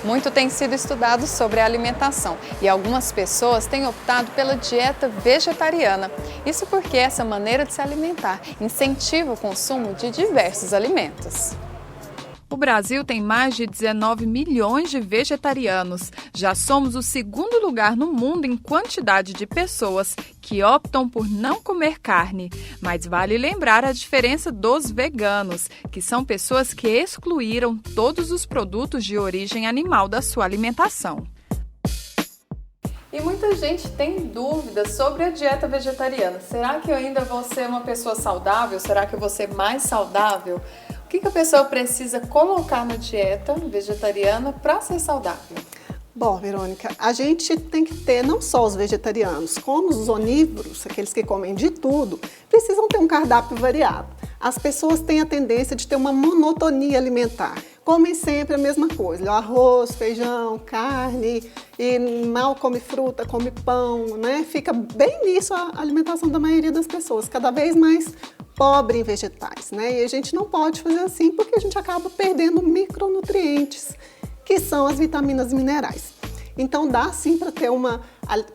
Muito tem sido estudado sobre a alimentação e algumas pessoas têm optado pela dieta vegetariana. Isso porque essa maneira de se alimentar incentiva o consumo de diversos alimentos. O Brasil tem mais de 19 milhões de vegetarianos. Já somos o segundo lugar no mundo em quantidade de pessoas que optam por não comer carne. Mas vale lembrar a diferença dos veganos, que são pessoas que excluíram todos os produtos de origem animal da sua alimentação. E muita gente tem dúvidas sobre a dieta vegetariana. Será que eu ainda vou ser uma pessoa saudável? Será que eu vou ser mais saudável? O que a pessoa precisa colocar na dieta vegetariana para ser saudável? Bom, Verônica, a gente tem que ter não só os vegetarianos, como os onívoros, aqueles que comem de tudo, precisam ter um cardápio variado. As pessoas têm a tendência de ter uma monotonia alimentar. Comem sempre a mesma coisa, arroz, feijão, carne, e mal come fruta, come pão, né? Fica bem nisso a alimentação da maioria das pessoas, cada vez mais pobre em vegetais, né? E a gente não pode fazer assim porque a gente acaba perdendo micronutrientes, que são as vitaminas e minerais. Então dá sim para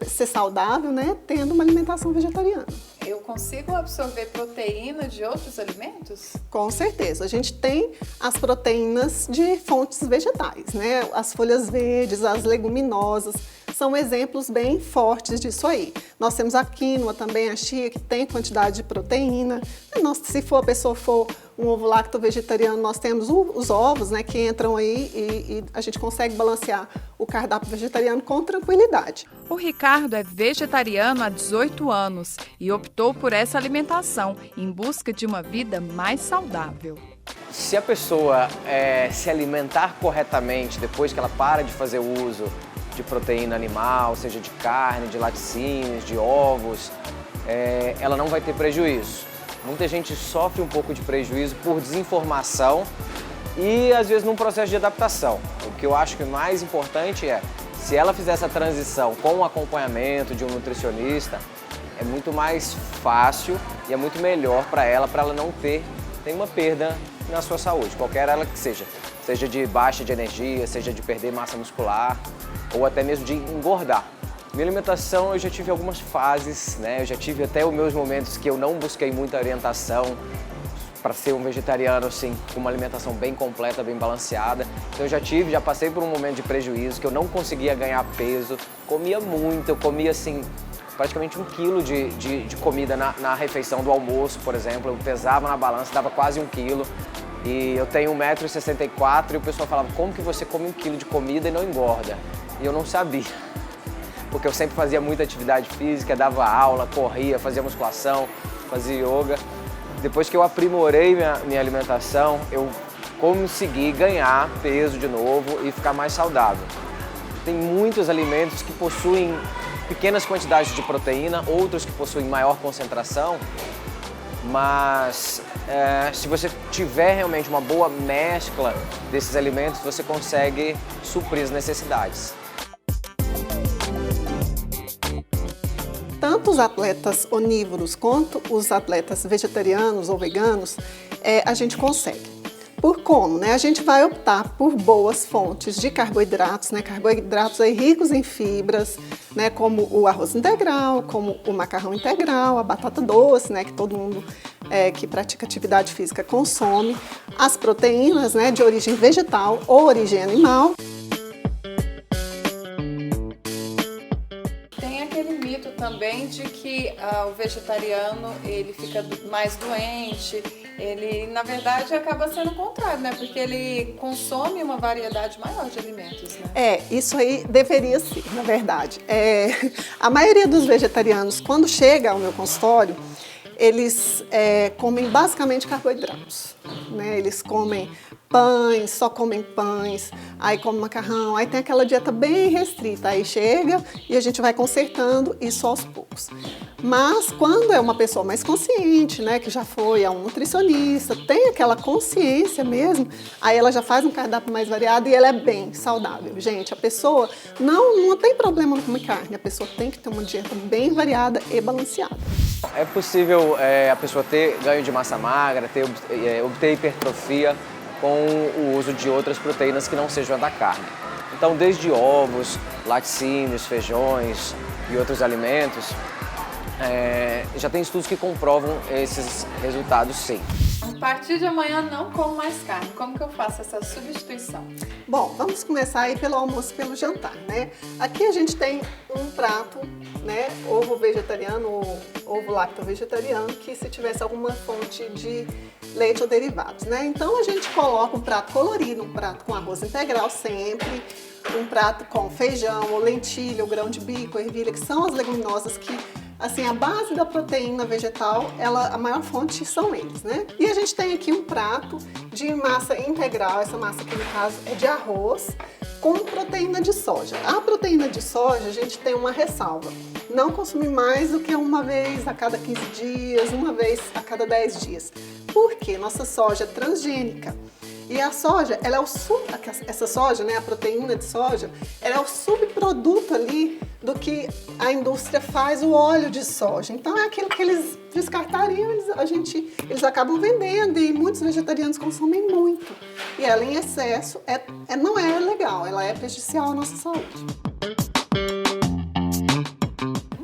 ser saudável, né? Tendo uma alimentação vegetariana. Eu consigo absorver proteína de outros alimentos? Com certeza. A gente tem as proteínas de fontes vegetais, né? As folhas verdes, as leguminosas, são exemplos bem fortes disso aí. Nós temos a quinoa também, a chia, que tem quantidade de proteína. Se a pessoa for um ovo lacto vegetariano, nós temos os ovos, né, que entram aí e a gente consegue balancear o cardápio vegetariano com tranquilidade. O Ricardo é vegetariano há 18 anos e optou por essa alimentação em busca de uma vida mais saudável. Se a pessoa se alimentar corretamente depois que ela para de fazer uso de proteína animal, seja de carne, de laticínios, de ovos, ela não vai ter prejuízo. Muita gente sofre um pouco de prejuízo por desinformação e às vezes num processo de adaptação. O que eu acho que o mais importante é, se ela fizer essa transição com o acompanhamento de um nutricionista, é muito mais fácil e é muito melhor para ela não ter nenhuma perda na sua saúde, qualquer ela que seja. Seja de baixa de energia, seja de perder massa muscular ou até mesmo de engordar. Minha alimentação, eu já tive algumas fases, né? Eu já tive até os meus momentos que eu não busquei muita orientação para ser um vegetariano, assim, com uma alimentação bem completa, bem balanceada. Então eu já passei por um momento de prejuízo, que eu não conseguia ganhar peso, comia muito, eu comia, assim, praticamente 1 quilo de comida na refeição do almoço, por exemplo. Eu pesava na balança, dava quase 1 quilo. E eu tenho 1,64 m e o pessoal falava, como que você come 1 quilo de comida e não engorda? E eu não sabia. Porque eu sempre fazia muita atividade física, dava aula, corria, fazia musculação, fazia yoga. Depois que eu aprimorei minha alimentação, eu consegui ganhar peso de novo e ficar mais saudável. Tem muitos alimentos que possuem pequenas quantidades de proteína, outros que possuem maior concentração, mas se você tiver realmente uma boa mescla desses alimentos, você consegue suprir as necessidades. Tanto os atletas onívoros quanto os atletas vegetarianos ou veganos, a gente consegue. Por como? Né? A gente vai optar por boas fontes de carboidratos, né? Carboidratos aí ricos em fibras, né? Como o arroz integral, como o macarrão integral, a batata doce, né? Que todo mundo que pratica atividade física consome, as proteínas, né? De origem vegetal ou origem animal. Também de que o vegetariano ele fica mais doente, ele na verdade acaba sendo o contrário, né? Porque ele consome uma variedade maior de alimentos, né? Isso aí deveria ser, na verdade. A maioria dos vegetarianos, quando chega ao meu consultório, eles comem basicamente carboidratos, né? Eles comem pães, só comem pães, aí come macarrão, aí tem aquela dieta bem restrita, aí chega e a gente vai consertando isso aos poucos. Mas quando é uma pessoa mais consciente, né, que já foi a um nutricionista, tem aquela consciência mesmo, aí ela já faz um cardápio mais variado e ela é bem saudável. Gente, a pessoa não tem problema com comer carne, a pessoa tem que ter uma dieta bem variada e balanceada. É possível a pessoa ter ganho de massa magra, obter hipertrofia com o uso de outras proteínas que não sejam a da carne. Então, desde ovos, laticínios, feijões e outros alimentos, já tem estudos que comprovam esses resultados, sim. A partir de amanhã não como mais carne. Como que eu faço essa substituição? Bom, vamos começar aí pelo almoço e pelo jantar, né? Aqui a gente tem um prato, né? Ovo vegetariano ou ovo lacto-vegetariano, que se tivesse alguma fonte de leite ou derivados, né? Então a gente coloca um prato colorido, um prato com arroz integral sempre, um prato com feijão ou lentilha, ou grão de bico, ervilha, que são as leguminosas que, assim, a base da proteína vegetal, a maior fonte são eles, né? E a gente tem aqui um prato de massa integral, essa massa aqui no caso é de arroz, com proteína de soja. A proteína de soja, a gente tem uma ressalva. Não consumir mais do que uma vez a cada 15 dias, uma vez a cada 10 dias. Por quê? Nossa soja é transgênica. E a soja, essa soja, né, a proteína de soja, ela é o subproduto ali do que a indústria faz o óleo de soja. Então é aquilo que eles descartariam, eles acabam vendendo e muitos vegetarianos consomem muito. E ela em excesso não é legal, ela é prejudicial à nossa saúde.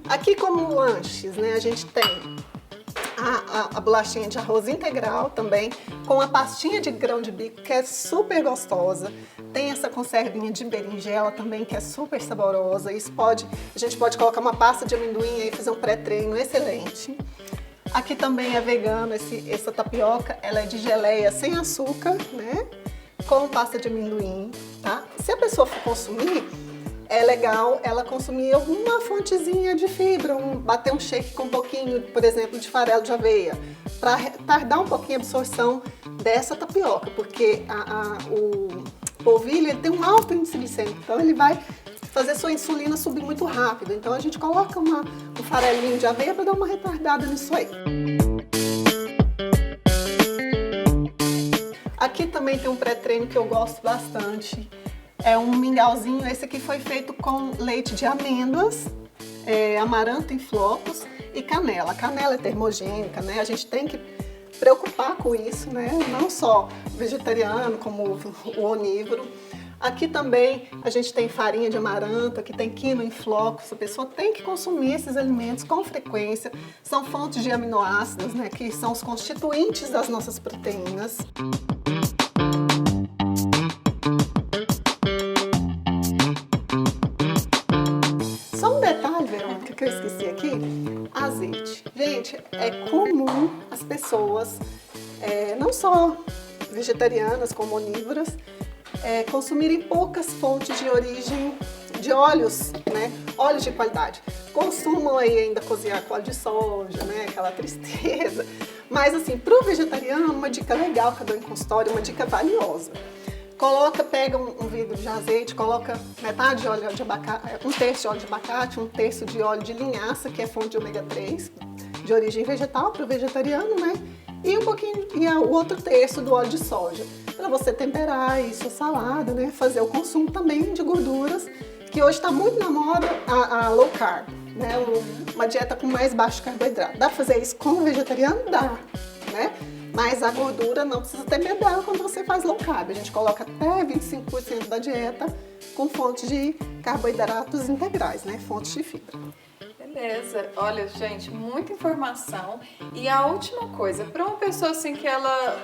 Aqui como lanches, né, a gente tem a bolachinha de arroz integral também, com a pastinha de grão de bico, que é super gostosa. Tem essa conservinha de berinjela também, que é super saborosa. A gente pode colocar uma pasta de amendoim e fazer um pré-treino excelente. Aqui também é vegano, essa tapioca, ela é de geleia sem açúcar, né? Com pasta de amendoim, tá? Se a pessoa for consumir, é legal ela consumir alguma fontezinha de fibra, bater um shake com um pouquinho, por exemplo, de farelo de aveia, para retardar um pouquinho a absorção dessa tapioca, porque o polvilho ele tem um alto índice glicêmico, então ele vai fazer sua insulina subir muito rápido. Então a gente coloca um farelinho de aveia para dar uma retardada nisso aí. Aqui também tem um pré-treino que eu gosto bastante. É um mingauzinho, esse aqui foi feito com leite de amêndoas, amaranto em flocos e canela. A canela é termogênica, né? A gente tem que preocupar com isso, né? Não só o vegetariano, como o onívoro. Aqui também a gente tem farinha de amaranto, aqui tem quinoa em flocos. A pessoa tem que consumir esses alimentos com frequência. São fontes de aminoácidos, né? Que são os constituintes das nossas proteínas. Que eu esqueci aqui, azeite. Gente, é comum as pessoas, não só vegetarianas como onívoras, consumirem poucas fontes de origem de óleos, né? Óleos de qualidade. Consumam aí ainda cozinhar com óleo de soja, né? Aquela tristeza. Mas assim, para o vegetariano, uma dica legal que eu dou em consultório, uma dica valiosa. Pega um vidro de azeite, coloca metade de óleo de abacate, um terço de óleo de abacate, um terço de óleo de linhaça, que é fonte de ômega 3, de origem vegetal para o vegetariano, né? E o outro terço do óleo de soja, para você temperar aí sua salada, né? Fazer o consumo também de gorduras, que hoje está muito na moda a low carb, né? Uma dieta com mais baixo carboidrato. Dá para fazer isso com o vegetariano? Dá, né? Mas a gordura não precisa ter medo dela quando você faz low carb. A gente coloca até 25% da dieta com fontes de carboidratos integrais, né? Fontes de fibra. Beleza. Olha, gente, muita informação. E a última coisa, para uma pessoa assim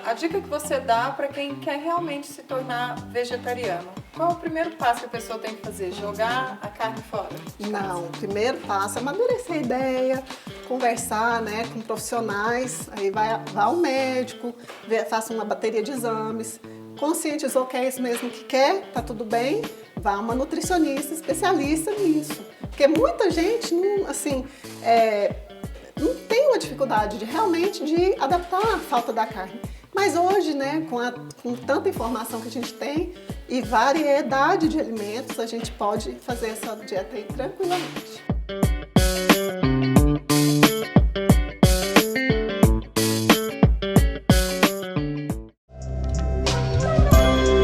a dica que você dá para quem quer realmente se tornar vegetariano, qual é o primeiro passo que a pessoa tem que fazer? Jogar a carne fora? Não, o primeiro passo é amadurecer a ideia, conversar, né, com profissionais, aí vai ao médico, faça uma bateria de exames, conscientizou que é isso mesmo que quer, tá tudo bem, vá a uma nutricionista especialista nisso. Porque muita gente, não tem uma dificuldade realmente de adaptar a falta da carne. Mas hoje, né, com tanta informação que a gente tem e variedade de alimentos, a gente pode fazer essa dieta aí tranquilamente.